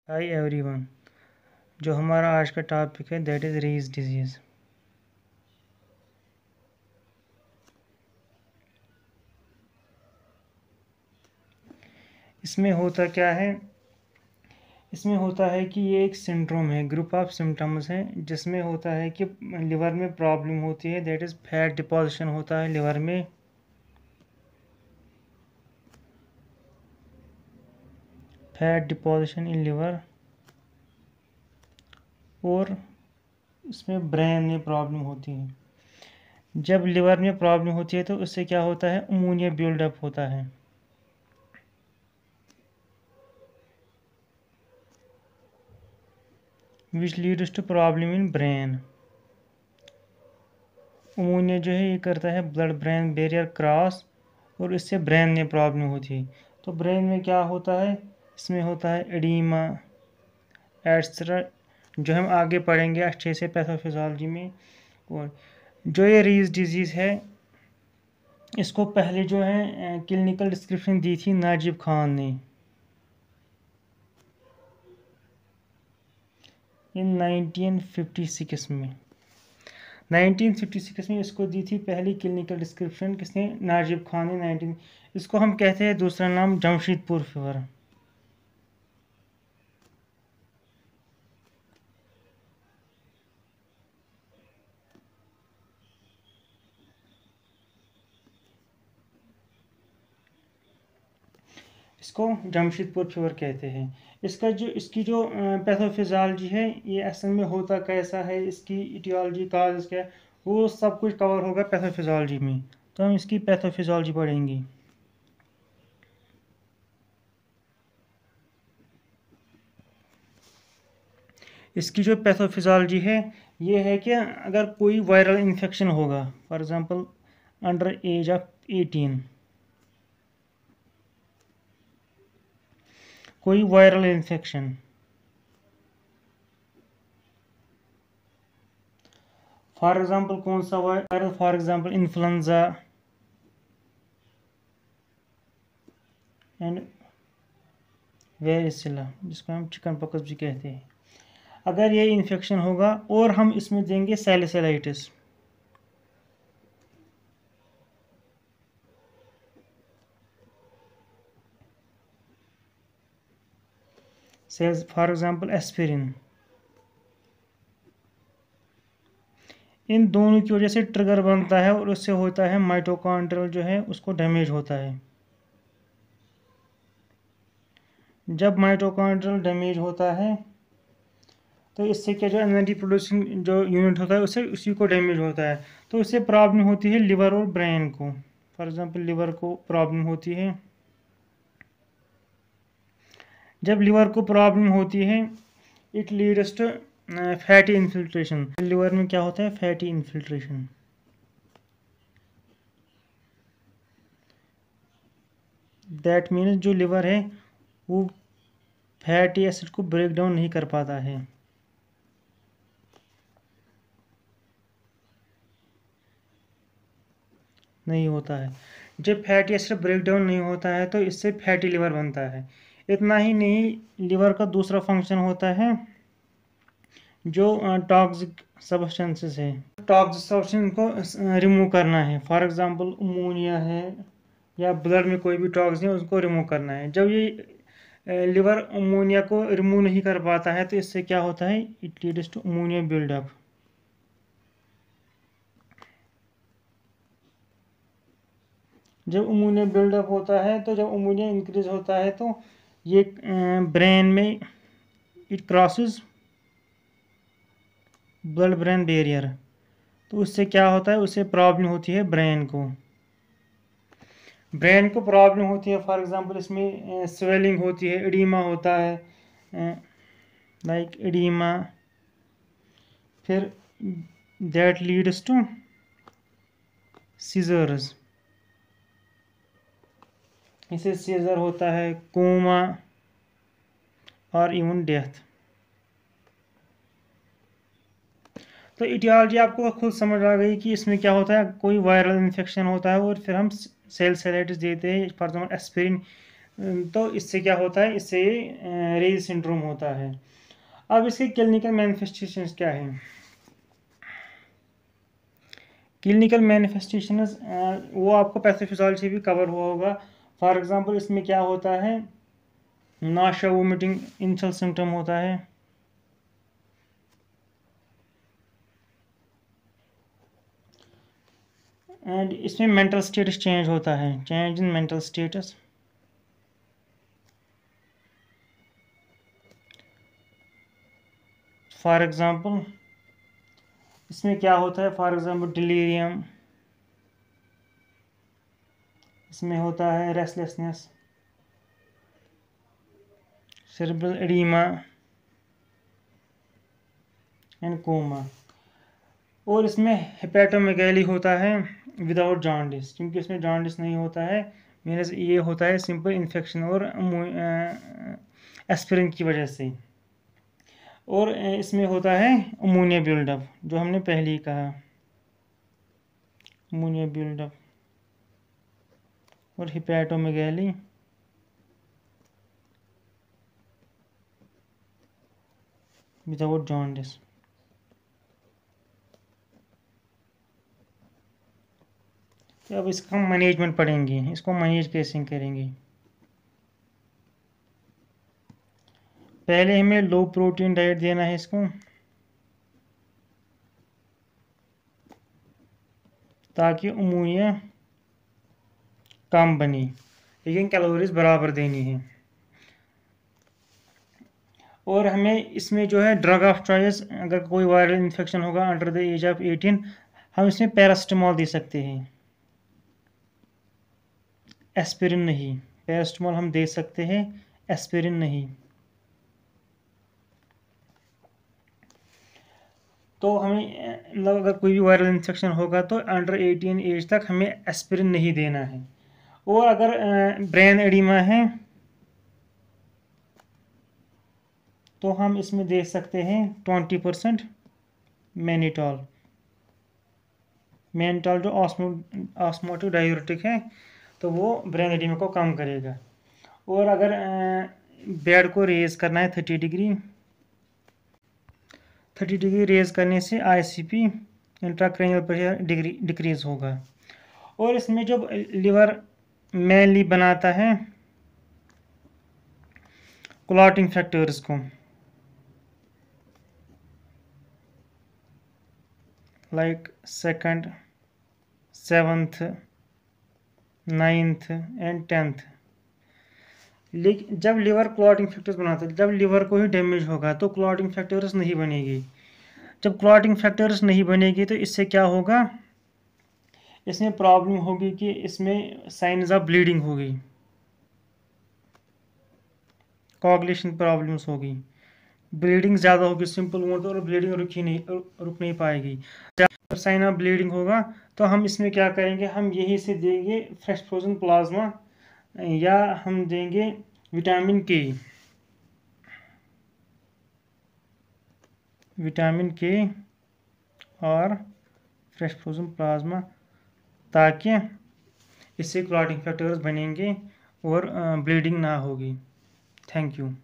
Hi everyone. जो हमारा आज का टॉपिक है दैट इज़ रीज डिजीज़। इसमें होता क्या है? इसमें होता है कि ये एक सिंड्रोम है, ग्रुप ऑफ सिम्टम्स है, जिसमें होता है कि लिवर में प्रॉब्लम होती है, दैट इज़ फैट डिपॉजिशन होता है लिवर में। Fat deposition in liver. और इसमें ब्रेन में प्रॉब्लम होती है। जब लिवर में प्रॉब्लम होती है तो उससे क्या होता है, अमोनिया बिल्डअप होता है। Which leads to problem in brain. Ammonia जो है ये करता है ब्लड ब्रेन बैरियर क्रॉस, और इससे ब्रेन में प्रॉब्लम होती है। तो ब्रेन में क्या होता है? इसमें होता है एडीमा एट्सट्रा, जो हम आगे पढ़ेंगे अच्छे से पैथोफिजियोलॉजी में। और जो ये रीज डिजीज़ है, इसको पहले जो है क्लिनिकल डिस्क्रिप्शन दी थी नाजिब खान ने इन 1956 में। 1956 में इसको दी थी पहली क्लिनिकल डिस्क्रिप्शन, किसने? नाजिब खान ने 19। इसको हम कहते हैं दूसरा नाम जमशेदपुर फीवर। इसको जमशेदपुर फीवर कहते हैं। इसकी जो पैथोफिजियोलॉजी है, ये असल में होता कैसा है, इसकी इटियोलॉजी काज क्या है, वो सब कुछ कवर होगा पैथोफिजियोलॉजी में। तो हम इसकी पैथोफिजियोलॉजी पढ़ेंगे। इसकी जो पैथोफिजियोलॉजी है, ये है कि अगर कोई वायरल इन्फेक्शन होगा, for example under as of 18, कोई वायरल इन्फेक्शन, फॉर एग्जांपल कौन सा viral, for example influenza and वेरिसिला, जिसको हम चिकन पॉक्स भी कहते हैं। अगर ये इन्फेक्शन होगा और हम इसमें देंगे सैलिसाइटिस, फॉर एग्जांपल एस्पिरिन, इन दोनों की वजह से ट्रिगर बनता है और उससे होता है माइटोकॉन्ड्रियल जो है उसको डैमेज होता है। जब माइटोकॉन्ड्रियल डैमेज होता है तो इससे क्या, जो एनर्जी प्रोड्यूसिंग जो यूनिट होता है उससे उसी को डैमेज होता है। तो इससे प्रॉब्लम होती है लिवर और ब्रेन को। फॉर एग्जांपल लिवर को प्रॉब्लम होती है। जब लिवर को प्रॉब्लम होती है, it leads to fatty infiltration. Liver में क्या होता है? Fatty infiltration. दैट मीन्स जो लिवर है वो फैटी एसिड को ब्रेक डाउन नहीं कर पाता है। नहीं होता है। जब फैटी एसिड ब्रेक डाउन नहीं होता है तो इससे फैटी लिवर बनता है। इतना ही नहीं, लिवर का दूसरा फंक्शन होता है जो टॉक्सिक सब्सटेंसेस है, टॉक्सिक सब्सटेंस को रिमूव करना है। फॉर एग्जांपल अमोनिया है या ब्लड में कोई भी टॉक्सिन है उसको रिमूव करना है। जब ये लिवर अमोनिया को रिमूव नहीं कर पाता है तो इससे क्या होता है? It leads to ammonia buildup. जब अमोनिया बिल्डअप होता है, तो जब अमोनिया इंक्रीज होता है तो ये ब्रेन में it crosses blood brain barrier. तो उससे क्या होता है? उससे प्रॉब्लम होती है ब्रेन को। ब्रेन को प्रॉब्लम होती है, फॉर एग्जांपल इसमें स्वेलिंग होती है, एडीमा होता है, लाइक एडीमा। फिर दैट लीड्स टू सीजर्स, इससे सीजर होता है, कोमा और इवन डेथ। तो इटियोलॉजी आपको खुद समझ आ गई कि इसमें क्या होता है। कोई वायरल इन्फेक्शन होता है और फिर हम सेल सेलेटिस देते हैं, फॉर एग्जाम्पल एस्पिरिन तो इससे क्या होता है, इससे रेज सिंड्रोम होता है। अब इसके क्लिनिकल मैनिफेस्टेशंस क्या हैं? क्लिनिकल मैनिफेस्टेशंस वो आपको पैथोफिजियोलॉजी भी कवर हुआ होगा। फॉर एग्जांपल इसमें क्या होता है, नाशा वोमिटिंग इनिशियल सिम्टम होता है, एंड इसमें मेंटल स्टेटस चेंज होता है, change in mental status. For example इसमें क्या होता है, फॉर एग्जांपल डिलीरियम, इसमें होता है restlessness, cerebral oedema and coma. और इसमें हेपेटोमेगैली होता है विदाउट जॉन्डिस, क्योंकि इसमें जॉन्डिस नहीं होता है, मीन्स ये होता है सिंपल इन्फेक्शन और एस्पिरिन की वजह से। और इसमें होता है अमोनिया बिल्डअप, जो हमने पहले ही कहा, अमोनिया बिल्डअप और हेपेटोमेगैली विदाउट जॉन्डिस। तो अब इसका हम मैनेजमेंट पढ़ेंगे, इसको मैनेज कैसे करेंगे। पहले हमें लो प्रोटीन डाइट देना है इसको, ताकि अमोनिया कम बने, लेकिन कैलोरीज बराबर देनी है। और हमें इसमें जो है ड्रग ऑफ चॉइस, अगर कोई वायरल इन्फेक्शन होगा अंडर द एज ऑफ 18, हम इसमें पैरासिटामोल दे सकते हैं, एस्पिरिन नहीं। पैरासिटामोल हम दे सकते हैं, एस्पिरिन नहीं। तो हमें मतलब अगर कोई भी वायरल इन्फेक्शन होगा तो अंडर 18 एज तक हमें एस्पिरिन नहीं देना है। और अगर ब्रेन एडिमा है तो हम इसमें दे सकते हैं 20% मैनिटॉल। मैनिटॉल जो ऑस्मोटिक डायूरेटिक है, तो वो ब्रेन एडिमा को कम करेगा। और अगर बेड को रेज करना है 30 डिग्री, 30 डिग्री रेज करने से आईसीपी इंट्राक्रैनियल प्रेशर डिक्रीज होगा। और इसमें जो लिवर मेनली बनाता है क्लॉटिंग फैक्टर्स को, like 2nd, 7th, 9th and 10th। लेकिन जब लिवर क्लॉटिंग फैक्टर्स बनाता है, जब लिवर को ही डैमेज होगा तो क्लॉटिंग फैक्टर्स नहीं बनेगी। जब क्लॉटिंग फैक्टर्स नहीं बनेगी तो इससे क्या होगा, इसमें प्रॉब्लम होगी कि इसमें साइंस ऑफ ब्लीडिंग होगी, कोagulation प्रॉब्लम्स होगी, ब्लीडिंग ज़्यादा होगी, सिंपल वर्ड, और ब्लीडिंग रुक नहीं पाएगी। जब साइन ऑफ ब्लीडिंग होगा तो हम इसमें क्या करेंगे, हम यही से देंगे फ्रेश फ्रोजन प्लाज्मा, या हम देंगे विटामिन के, विटामिन के और फ्रेश फ्रोजन प्लाज्मा, ताकि इससे क्लॉटिंग फैक्टर्स बनेंगे और ब्लीडिंग ना होगी। Thank you.